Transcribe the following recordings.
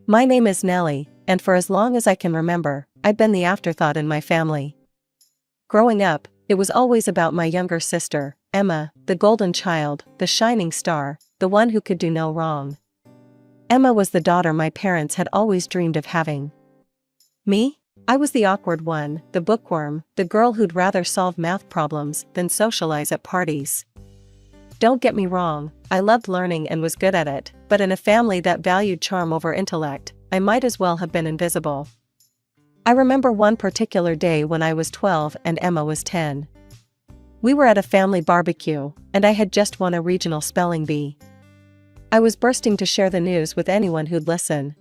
My name is Nellie, and for as long as I can remember, I've been the afterthought in my family. Growing up, it was always about my younger sister, Emma, the golden child, the shining star, the one who could do no wrong. Emma was the daughter my parents had always dreamed of having. Me? I was the awkward one, the bookworm, the girl who'd rather solve math problems than socialize at parties. Don't get me wrong, I loved learning and was good at it, but in a family that valued charm over intellect, I might as well have been invisible. I remember one particular day when I was 12 and Emma was 10. We were at a family barbecue, and I had just won a regional spelling bee. I was bursting to share the news with anyone who'd listen.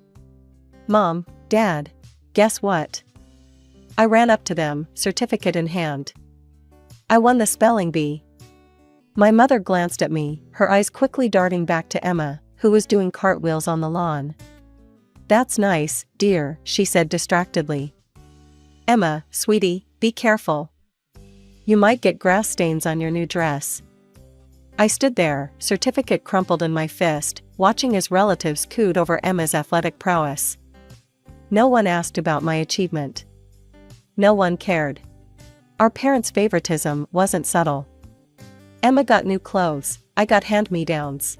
Mom, Dad, guess what? I ran up to them, certificate in hand. I won the spelling bee. My mother glanced at me, her eyes quickly darting back to Emma, who was doing cartwheels on the lawn. That's nice, dear, she said distractedly. Emma, sweetie, be careful. You might get grass stains on your new dress. I stood there, certificate crumpled in my fist, watching as relatives cooed over Emma's athletic prowess. No one asked about my achievement. No one cared. Our parents' favoritism wasn't subtle. Emma got new clothes, I got hand-me-downs.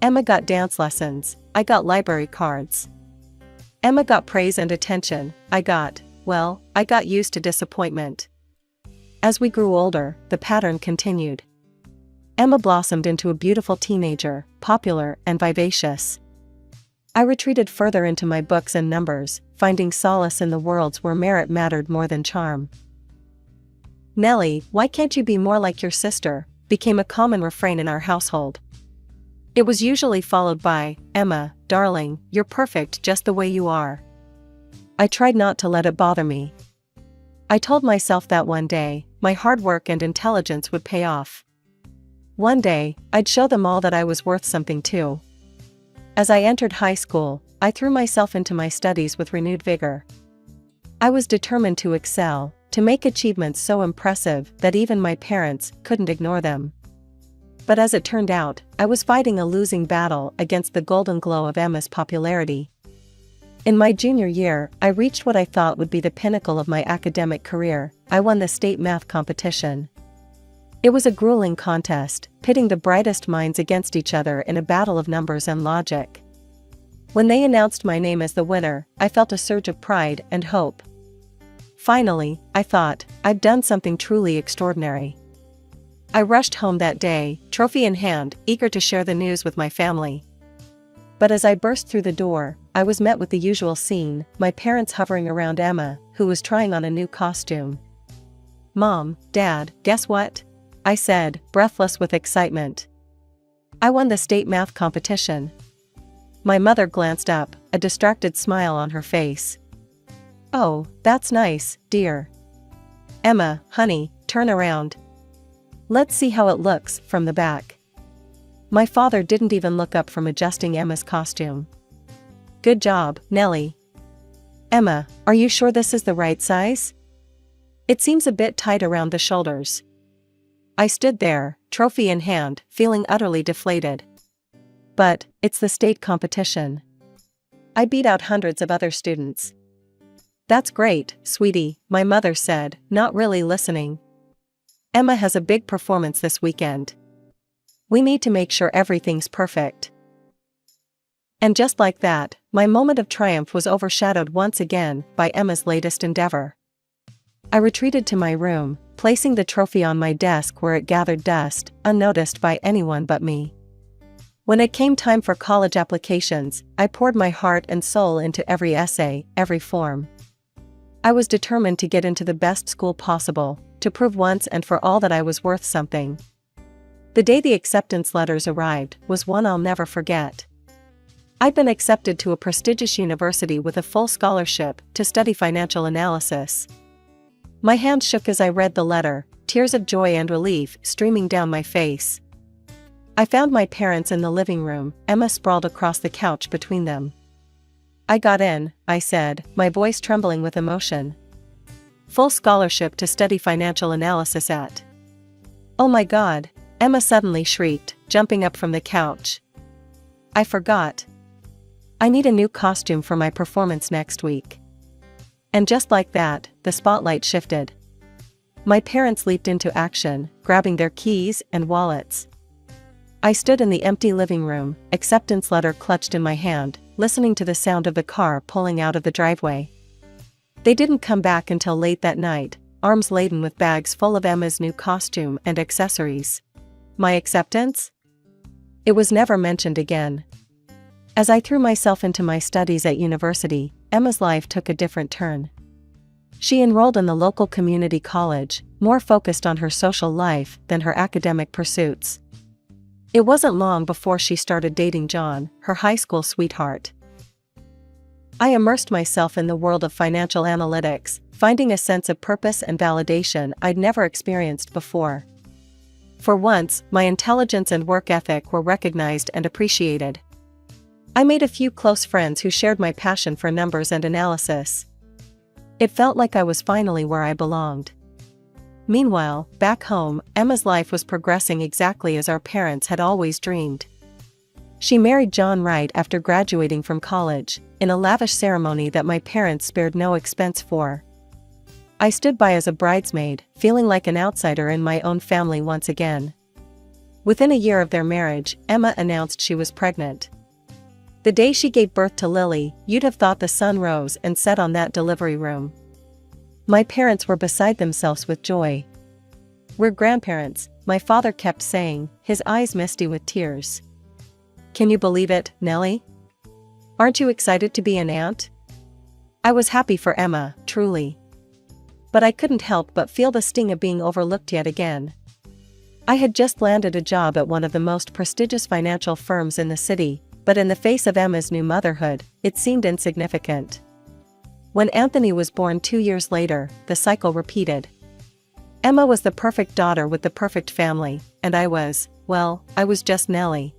Emma got dance lessons, I got library cards. Emma got praise and attention, I got used to disappointment. As we grew older, the pattern continued. Emma blossomed into a beautiful teenager, popular and vivacious. I retreated further into my books and numbers, finding solace in the worlds where merit mattered more than charm. Nellie, why can't you be more like your sister? Became a common refrain in our household. It was usually followed by, Emma, darling, you're perfect just the way you are. I tried not to let it bother me. I told myself that one day, my hard work and intelligence would pay off. One day, I'd show them all that I was worth something too. As I entered high school, I threw myself into my studies with renewed vigor. I was determined to excel, to make achievements so impressive that even my parents couldn't ignore them. But as it turned out, I was fighting a losing battle against the golden glow of Emma's popularity. In my junior year, I reached what I thought would be the pinnacle of my academic career. I won the state math competition. It was a grueling contest, pitting the brightest minds against each other in a battle of numbers and logic. When they announced my name as the winner, I felt a surge of pride and hope. Finally, I thought, I'd done something truly extraordinary. I rushed home that day, trophy in hand, eager to share the news with my family. But as I burst through the door, I was met with the usual scene, my parents hovering around Emma, who was trying on a new costume. Mom, Dad, guess what? I said, breathless with excitement. I won the state math competition. My mother glanced up, a distracted smile on her face. Oh, that's nice, dear. Emma, honey, turn around. Let's see how it looks from the back. My father didn't even look up from adjusting Emma's costume. Good job, Nellie. Emma, are you sure this is the right size? It seems a bit tight around the shoulders. I stood there, trophy in hand, feeling utterly deflated. But, it's the state competition. I beat out hundreds of other students. That's great, sweetie, my mother said, not really listening. Emma has a big performance this weekend. We need to make sure everything's perfect. And just like that, my moment of triumph was overshadowed once again by Emma's latest endeavor. I retreated to my room, placing the trophy on my desk where it gathered dust, unnoticed by anyone but me. When it came time for college applications, I poured my heart and soul into every essay, every form. I was determined to get into the best school possible, to prove once and for all that I was worth something. The day the acceptance letters arrived was one I'll never forget. I'd been accepted to a prestigious university with a full scholarship to study financial analysis. My hand shook as I read the letter, tears of joy and relief streaming down my face. I found my parents in the living room, Emma sprawled across the couch between them. I got in, I said, my voice trembling with emotion. Full scholarship to study financial analysis at. Oh my God, Emma suddenly shrieked, jumping up from the couch. I forgot. I need a new costume for my performance next week. And just like that, the spotlight shifted. My parents leaped into action, grabbing their keys and wallets. I stood in the empty living room, acceptance letter clutched in my hand, listening to the sound of the car pulling out of the driveway. They didn't come back until late that night, arms laden with bags full of Emma's new costume and accessories. My acceptance? It was never mentioned again. As I threw myself into my studies at university, Emma's life took a different turn. She enrolled in the local community college, more focused on her social life than her academic pursuits. It wasn't long before she started dating John, her high school sweetheart. I immersed myself in the world of financial analytics, finding a sense of purpose and validation I'd never experienced before. For once, my intelligence and work ethic were recognized and appreciated. I made a few close friends who shared my passion for numbers and analysis. It felt like I was finally where I belonged. Meanwhile, back home, Emma's life was progressing exactly as our parents had always dreamed. She married John right after graduating from college, in a lavish ceremony that my parents spared no expense for. I stood by as a bridesmaid, feeling like an outsider in my own family once again. Within a year of their marriage, Emma announced she was pregnant. The day she gave birth to Lily, you'd have thought the sun rose and set on that delivery room. My parents were beside themselves with joy. "We're grandparents," my father kept saying, his eyes misty with tears. "Can you believe it, Nellie? Aren't you excited to be an aunt?" I was happy for Emma, truly. But I couldn't help but feel the sting of being overlooked yet again. I had just landed a job at one of the most prestigious financial firms in the city, but in the face of Emma's new motherhood, it seemed insignificant. When Anthony was born 2 years later, the cycle repeated. Emma was the perfect daughter with the perfect family, and I was just Nellie.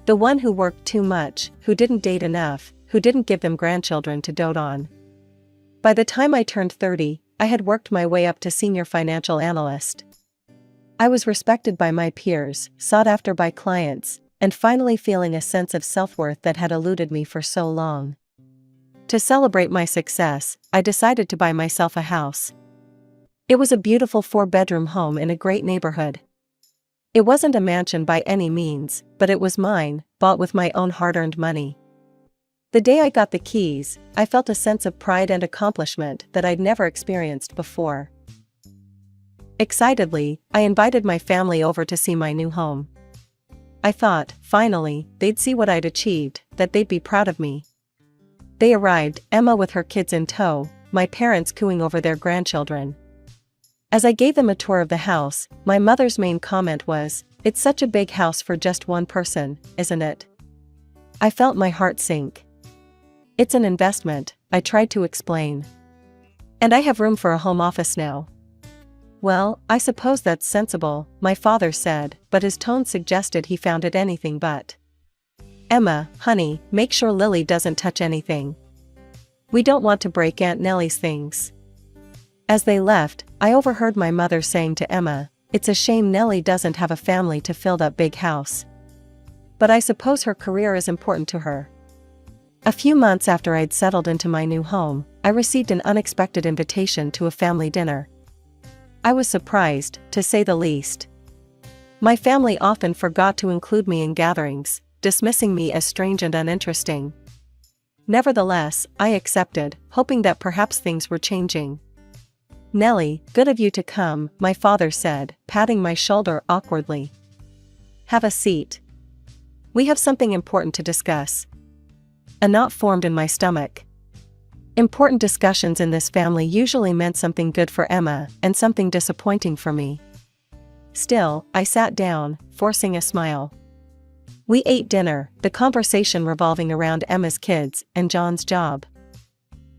The one who worked too much, who didn't date enough, who didn't give them grandchildren to dote on. By the time I turned 30, I had worked my way up to senior financial analyst. I was respected by my peers, sought after by clients, and finally feeling a sense of self-worth that had eluded me for so long. To celebrate my success, I decided to buy myself a house. It was a beautiful 4-bedroom home in a great neighborhood. It wasn't a mansion by any means, but it was mine, bought with my own hard-earned money. The day I got the keys, I felt a sense of pride and accomplishment that I'd never experienced before. Excitedly, I invited my family over to see my new home. I thought, finally, they'd see what I'd achieved, that they'd be proud of me. They arrived, Emma with her kids in tow, my parents cooing over their grandchildren. As I gave them a tour of the house, my mother's main comment was, "It's such a big house for just one person, isn't it?" I felt my heart sink. "It's an investment," I tried to explain. "And I have room for a home office now." "Well, I suppose that's sensible," my father said, but his tone suggested he found it anything but. "Emma, honey, make sure Lily doesn't touch anything. We don't want to break Aunt Nellie's things." As they left, I overheard my mother saying to Emma, "It's a shame Nellie doesn't have a family to fill that big house. But I suppose her career is important to her." A few months after I'd settled into my new home, I received an unexpected invitation to a family dinner. I was surprised, to say the least. My family often forgot to include me in gatherings, dismissing me as strange and uninteresting. Nevertheless, I accepted, hoping that perhaps things were changing. "Nellie, good of you to come," my father said, patting my shoulder awkwardly. "Have a seat. We have something important to discuss." A knot formed in my stomach. Important discussions in this family usually meant something good for Emma, and something disappointing for me. Still, I sat down, forcing a smile. We ate dinner, the conversation revolving around Emma's kids and John's job.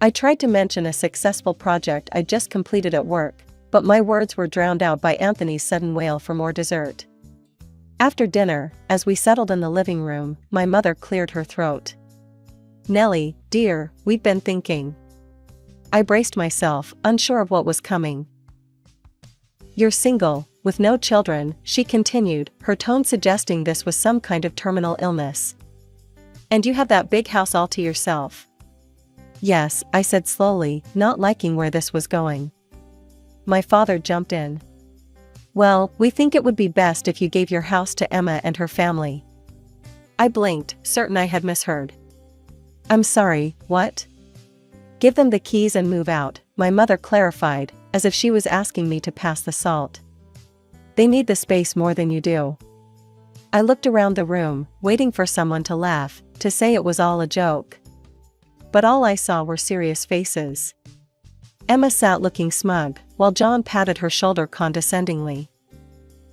I tried to mention a successful project I'd just completed at work, but my words were drowned out by Anthony's sudden wail for more dessert. After dinner, as we settled in the living room, my mother cleared her throat. "Nellie, dear, we've been thinking." I braced myself, unsure of what was coming. "You're single, with no children," she continued, her tone suggesting this was some kind of terminal illness. And you have that big house all to yourself. Yes, I said slowly, not liking where this was going. My father jumped in. Well, we think it would be best if you gave your house to Emma and her family. I blinked, certain I had misheard. I'm sorry, what? Give them the keys and move out, my mother clarified, as if she was asking me to pass the salt. They need the space more than you do. I looked around the room, waiting for someone to laugh, to say it was all a joke. But all I saw were serious faces. Emma sat looking smug, while John patted her shoulder condescendingly.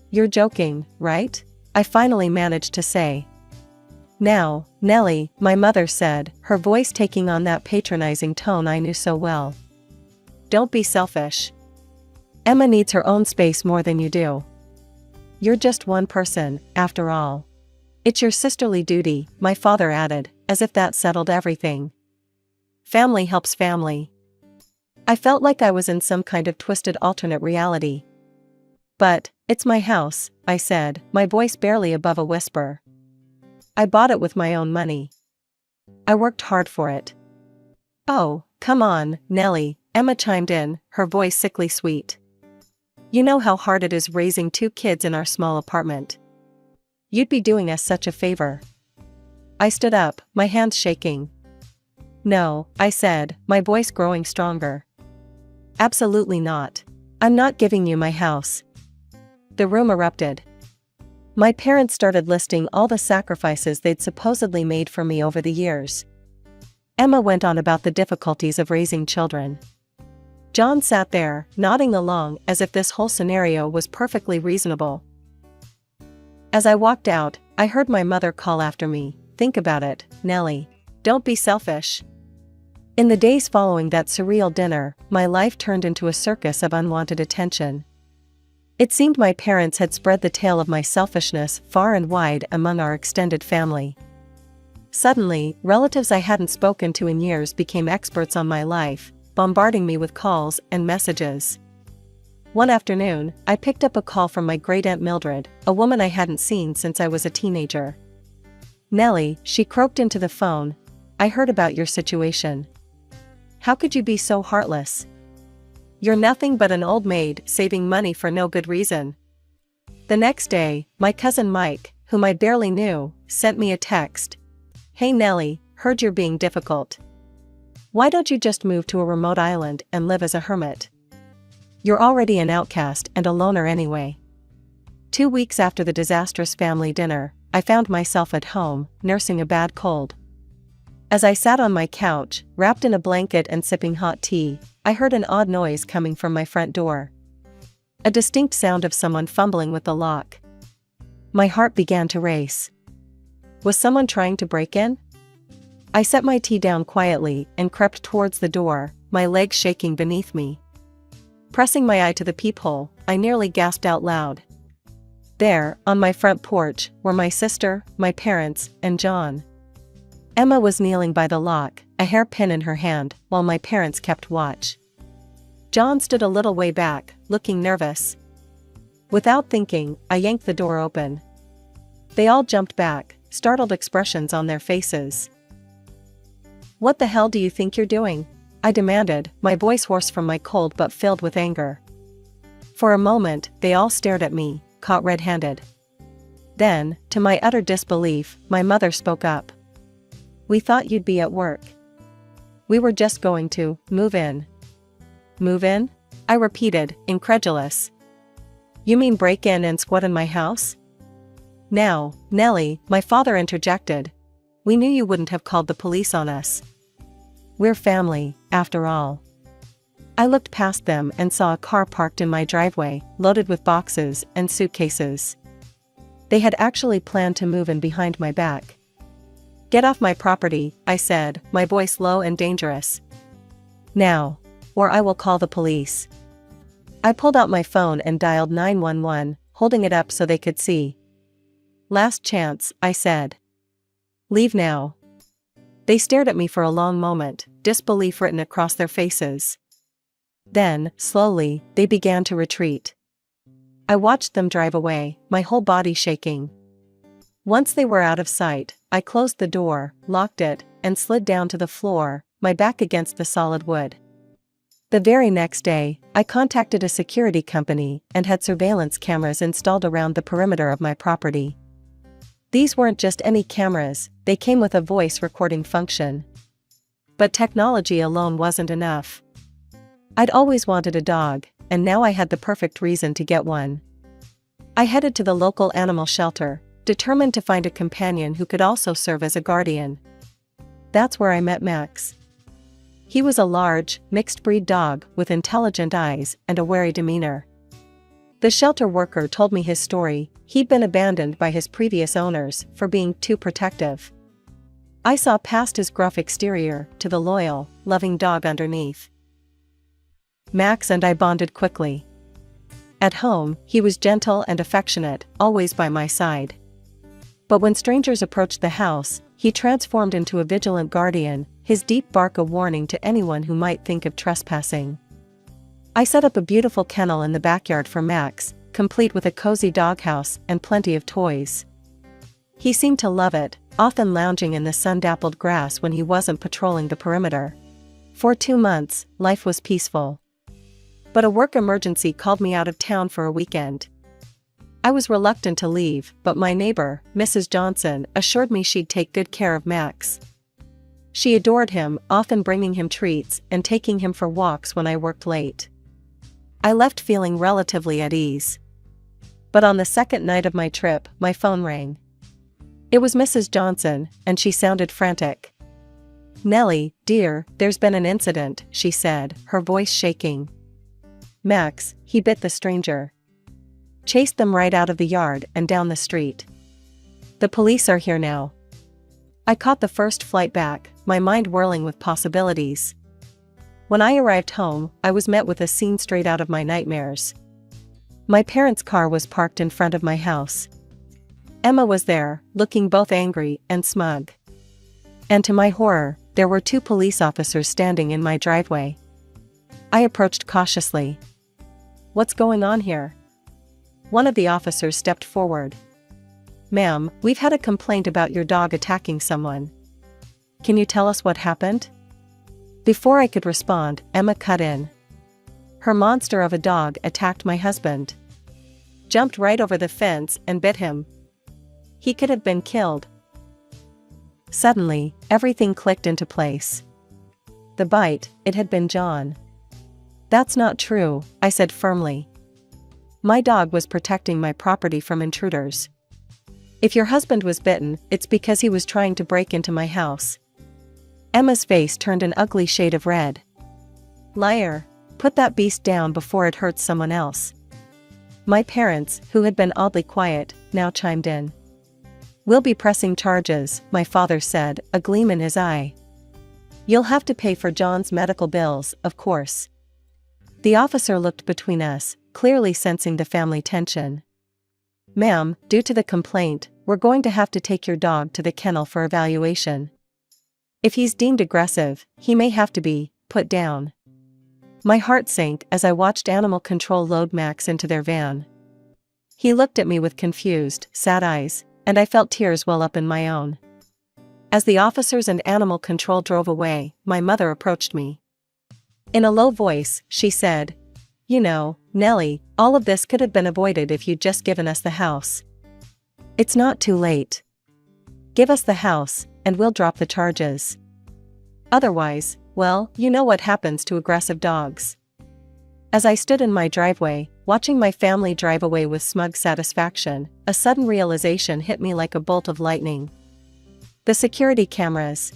You're joking, right? I finally managed to say. Now, Nellie, my mother said, her voice taking on that patronizing tone I knew so well. Don't be selfish. Emma needs her own space more than you do. You're just one person, after all. It's your sisterly duty, my father added, as if that settled everything. Family helps family. I felt like I was in some kind of twisted alternate reality. But, it's my house, I said, my voice barely above a whisper. I bought it with my own money. I worked hard for it. Oh, come on, Nellie, Emma chimed in, her voice sickly sweet. You know how hard it is raising 2 kids in our small apartment. You'd be doing us such a favor. I stood up, my hands shaking. No, I said, my voice growing stronger. Absolutely not. I'm not giving you my house. The room erupted. My parents started listing all the sacrifices they'd supposedly made for me over the years. Emma went on about the difficulties of raising children. John sat there, nodding along as if this whole scenario was perfectly reasonable. As I walked out, I heard my mother call after me, think about it, Nellie. Don't be selfish. In the days following that surreal dinner, my life turned into a circus of unwanted attention. It seemed my parents had spread the tale of my selfishness far and wide among our extended family. Suddenly, relatives I hadn't spoken to in years became experts on my life, bombarding me with calls and messages. One afternoon, I picked up a call from my great-aunt Mildred, a woman I hadn't seen since I was a teenager. Nellie, she croaked into the phone, I heard about your situation. How could you be so heartless? You're nothing but an old maid saving money for no good reason. The next day, my cousin Mike, whom I barely knew, sent me a text. Hey Nellie, heard you're being difficult. Why don't you just move to a remote island and live as a hermit? You're already an outcast and a loner anyway. 2 weeks after the disastrous family dinner, I found myself at home, nursing a bad cold. As I sat on my couch, wrapped in a blanket and sipping hot tea, I heard an odd noise coming from my front door. A distinct sound of someone fumbling with the lock. My heart began to race. Was someone trying to break in? I set my tea down quietly and crept towards the door, my legs shaking beneath me. Pressing my eye to the peephole, I nearly gasped out loud. There, on my front porch, were my sister, my parents, and John. Emma was kneeling by the lock, a hairpin in her hand, while my parents kept watch. John stood a little way back, looking nervous. Without thinking, I yanked the door open. They all jumped back, startled expressions on their faces. What the hell do you think you're doing? I demanded, my voice hoarse from my cold but filled with anger. For a moment, they all stared at me, caught red-handed. Then, to my utter disbelief, my mother spoke up. We thought you'd be at work. We were just going to move in. Move in? I repeated, incredulous. You mean break in and squat in my house? Now, Nellie, my father interjected. We knew you wouldn't have called the police on us. We're family, after all. I looked past them and saw a car parked in my driveway, loaded with boxes and suitcases. They had actually planned to move in behind my back. Get off my property, I said, my voice low and dangerous. Now, or I will call the police. I pulled out my phone and dialed 911, holding it up so they could see. Last chance, I said. Leave now. They stared at me for a long moment, disbelief written across their faces. Then, slowly, they began to retreat. I watched them drive away, my whole body shaking. Once they were out of sight, I closed the door, locked it, and slid down to the floor, my back against the solid wood. The very next day, I contacted a security company and had surveillance cameras installed around the perimeter of my property. These weren't just any cameras, they came with a voice recording function. But technology alone wasn't enough. I'd always wanted a dog, and now I had the perfect reason to get one. I headed to the local animal shelter, determined to find a companion who could also serve as a guardian. That's where I met Max. He was a large, mixed-breed dog with intelligent eyes and a wary demeanor. The shelter worker told me his story. He'd been abandoned by his previous owners for being too protective. I saw past his gruff exterior to the loyal, loving dog underneath. Max and I bonded quickly. At home, he was gentle and affectionate, always by my side. But when strangers approached the house, he transformed into a vigilant guardian, his deep bark a warning to anyone who might think of trespassing. I set up a beautiful kennel in the backyard for Max, complete with a cozy doghouse and plenty of toys. He seemed to love it, often lounging in the sun-dappled grass when he wasn't patrolling the perimeter. For 2 months, life was peaceful. But a work emergency called me out of town for a weekend. I was reluctant to leave, but my neighbor, Mrs. Johnson, assured me she'd take good care of Max. She adored him, often bringing him treats and taking him for walks when I worked late. I left feeling relatively at ease. But on the second night of my trip, my phone rang. It was Mrs. Johnson, and she sounded frantic. "Nellie, dear, there's been an incident," she said, her voice shaking. "Max, he bit the stranger. Chased them right out of the yard and down the street. The police are here now." I caught the first flight back, my mind whirling with possibilities. When I arrived home, I was met with a scene straight out of my nightmares. My parents' car was parked in front of my house. Emma was there, looking both angry and smug. And to my horror, there were 2 police officers standing in my driveway. I approached cautiously. "What's going on here?" One of the officers stepped forward. "Ma'am, we've had a complaint about your dog attacking someone. Can you tell us what happened?" Before I could respond, Emma cut in. "Her monster of a dog attacked my husband. Jumped right over the fence and bit him. He could have been killed." Suddenly, everything clicked into place. The bite, it had been John. "That's not true," I said firmly. "My dog was protecting my property from intruders. If your husband was bitten, it's because he was trying to break into my house." Emma's face turned an ugly shade of red. "Liar, put that beast down before it hurts someone else." My parents, who had been oddly quiet, now chimed in. "We'll be pressing charges," my father said, a gleam in his eye. "You'll have to pay for John's medical bills, of course." The officer looked between us, clearly sensing the family tension. "Ma'am, due to the complaint, we're going to have to take your dog to the kennel for evaluation. If he's deemed aggressive, he may have to be put down." My heart sank as I watched animal control load Max into their van. He looked at me with confused, sad eyes, and I felt tears well up in my own. As the officers and animal control drove away, my mother approached me. In a low voice, she said, "You know, Nellie, all of this could have been avoided if you'd just given us the house. It's not too late. Give us the house, and we'll drop the charges. Otherwise, well, you know what happens to aggressive dogs." As I stood in my driveway, watching my family drive away with smug satisfaction, a sudden realization hit me like a bolt of lightning. The security cameras.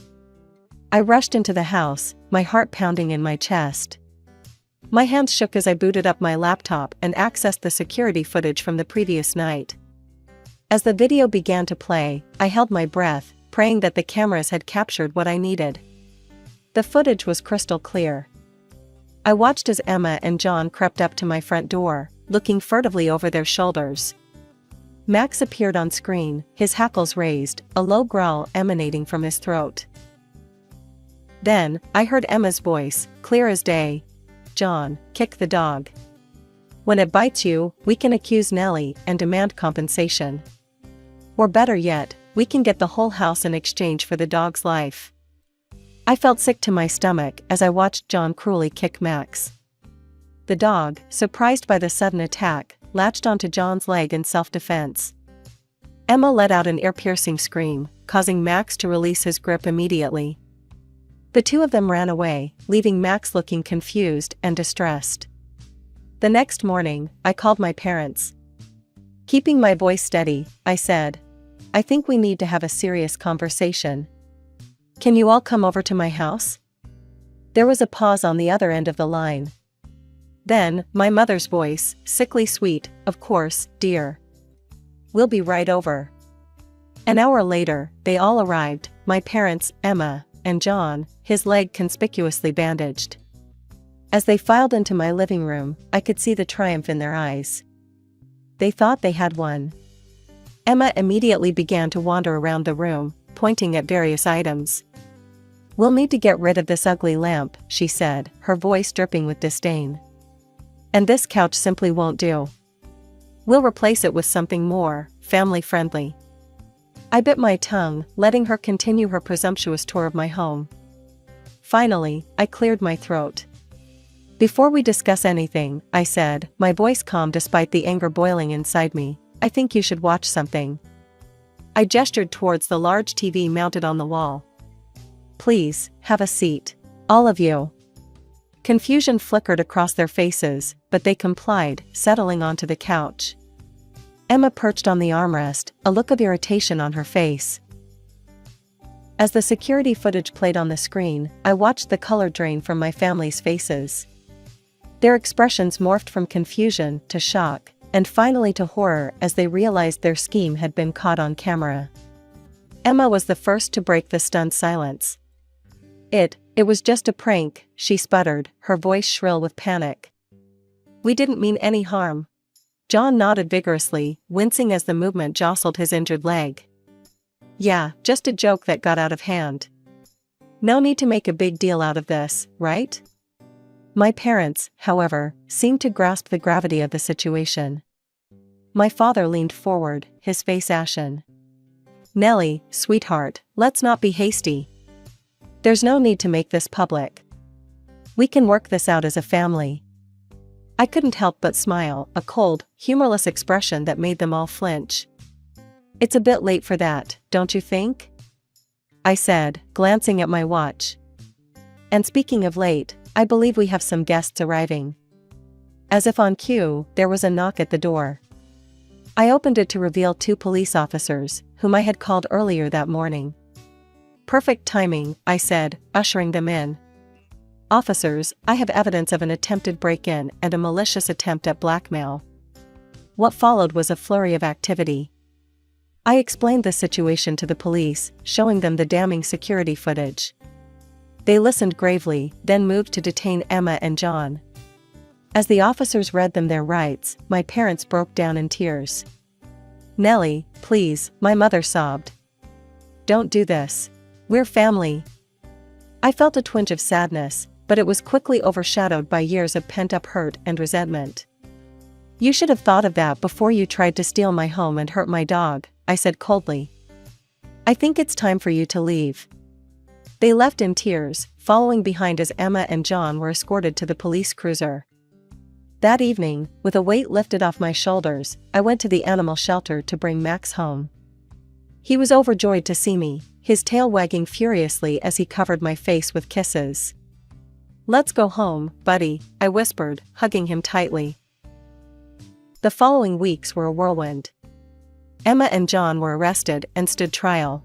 I rushed into the house, my heart pounding in my chest. My hands shook as I booted up my laptop and accessed the security footage from the previous night. As the video began to play, I held my breath, praying that the cameras had captured what I needed. The footage was crystal clear. I watched as Emma and John crept up to my front door, looking furtively over their shoulders. Max appeared on screen, his hackles raised, a low growl emanating from his throat. Then, I heard Emma's voice, clear as day. "John, kick the dog. When it bites you, we can accuse Nellie and demand compensation. Or better yet, we can get the whole house in exchange for the dog's life. I felt sick to my stomach as I watched John cruelly kick Max. The dog, surprised by the sudden attack, latched onto John's leg in self-defense. Emma let out an ear-piercing scream, causing Max to release his grip immediately. The two of them ran away, leaving Max looking confused and distressed. The next morning, I called my parents. Keeping my voice steady, I said, "I think we need to have a serious conversation. Can you all come over to my house?" There was a pause on the other end of the line. Then, my mother's voice, sickly sweet, "Of course, dear. We'll be right over." An hour later, they all arrived, my parents, Emma, and John, his leg conspicuously bandaged. As they filed into my living room, I could see the triumph in their eyes. They thought they had won. Emma immediately began to wander around the room, pointing at various items. "We'll need to get rid of this ugly lamp," she said, her voice dripping with disdain. "And this couch simply won't do. We'll replace it with something more family-friendly." I bit my tongue, letting her continue her presumptuous tour of my home. Finally, I cleared my throat. "Before we discuss anything," I said, my voice calm despite the anger boiling inside me, "I think you should watch something." I gestured towards the large TV mounted on the wall. "Please, have a seat. All of you." Confusion flickered across their faces, but they complied, settling onto the couch. Emma perched on the armrest, a look of irritation on her face. As the security footage played on the screen, I watched the color drain from my family's faces. Their expressions morphed from confusion to shock, and finally to horror as they realized their scheme had been caught on camera. Emma was the first to break the stunned silence. It was just a prank," she sputtered, her voice shrill with panic. "We didn't mean any harm." John nodded vigorously, wincing as the movement jostled his injured leg. "Yeah, just a joke that got out of hand. No need to make a big deal out of this, right?" My parents, however, seemed to grasp the gravity of the situation. My father leaned forward, his face ashen. "Nellie, sweetheart, let's not be hasty. There's no need to make this public. We can work this out as a family." I couldn't help but smile, a cold, humorless expression that made them all flinch. "It's a bit late for that, don't you think?" I said, glancing at my watch. "And speaking of late, I believe we have some guests arriving." As if on cue, there was a knock at the door. I opened it to reveal two police officers, whom I had called earlier that morning. "Perfect timing," I said, ushering them in. "Officers, I have evidence of an attempted break-in and a malicious attempt at blackmail." What followed was a flurry of activity. I explained the situation to the police, showing them the damning security footage. They listened gravely, then moved to detain Emma and John. As the officers read them their rights, my parents broke down in tears. "Nellie, please," my mother sobbed. "Don't do this. We're family." I felt a twinge of sadness, but it was quickly overshadowed by years of pent-up hurt and resentment. "You should have thought of that before you tried to steal my home and hurt my dog," I said coldly. "I think it's time for you to leave." They left in tears, following behind as Emma and John were escorted to the police cruiser. That evening, with a weight lifted off my shoulders, I went to the animal shelter to bring Max home. He was overjoyed to see me, his tail wagging furiously as he covered my face with kisses. "Let's go home, buddy," I whispered, hugging him tightly. The following weeks were a whirlwind. Emma and John were arrested and stood trial.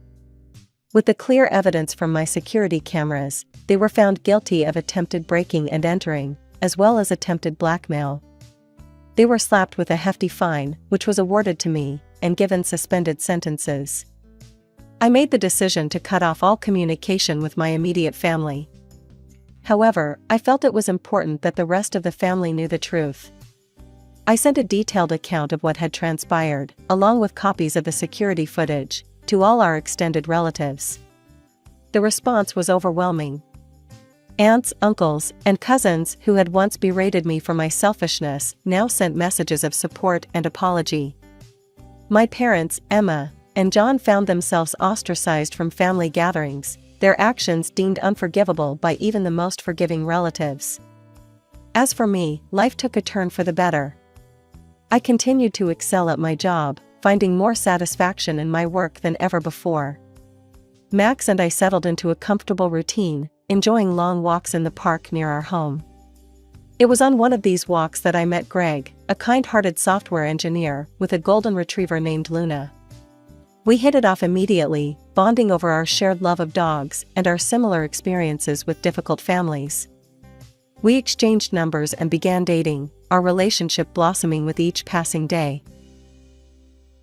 With the clear evidence from my security cameras, they were found guilty of attempted breaking and entering, as well as attempted blackmail. They were slapped with a hefty fine, which was awarded to me, and given suspended sentences. I made the decision to cut off all communication with my immediate family. However, I felt it was important that the rest of the family knew the truth. I sent a detailed account of what had transpired, along with copies of the security footage, to all our extended relatives. The response was overwhelming. Aunts, uncles, and cousins who had once berated me for my selfishness now sent messages of support and apology. My parents, Emma, and John found themselves ostracized from family gatherings, their actions deemed unforgivable by even the most forgiving relatives. As for me, life took a turn for the better. I continued to excel at my job, finding more satisfaction in my work than ever before. Max and I settled into a comfortable routine, enjoying long walks in the park near our home. It was on one of these walks that I met Greg, a kind-hearted software engineer with a golden retriever named Luna. We hit it off immediately, bonding over our shared love of dogs and our similar experiences with difficult families. We exchanged numbers and began dating, our relationship blossoming with each passing day.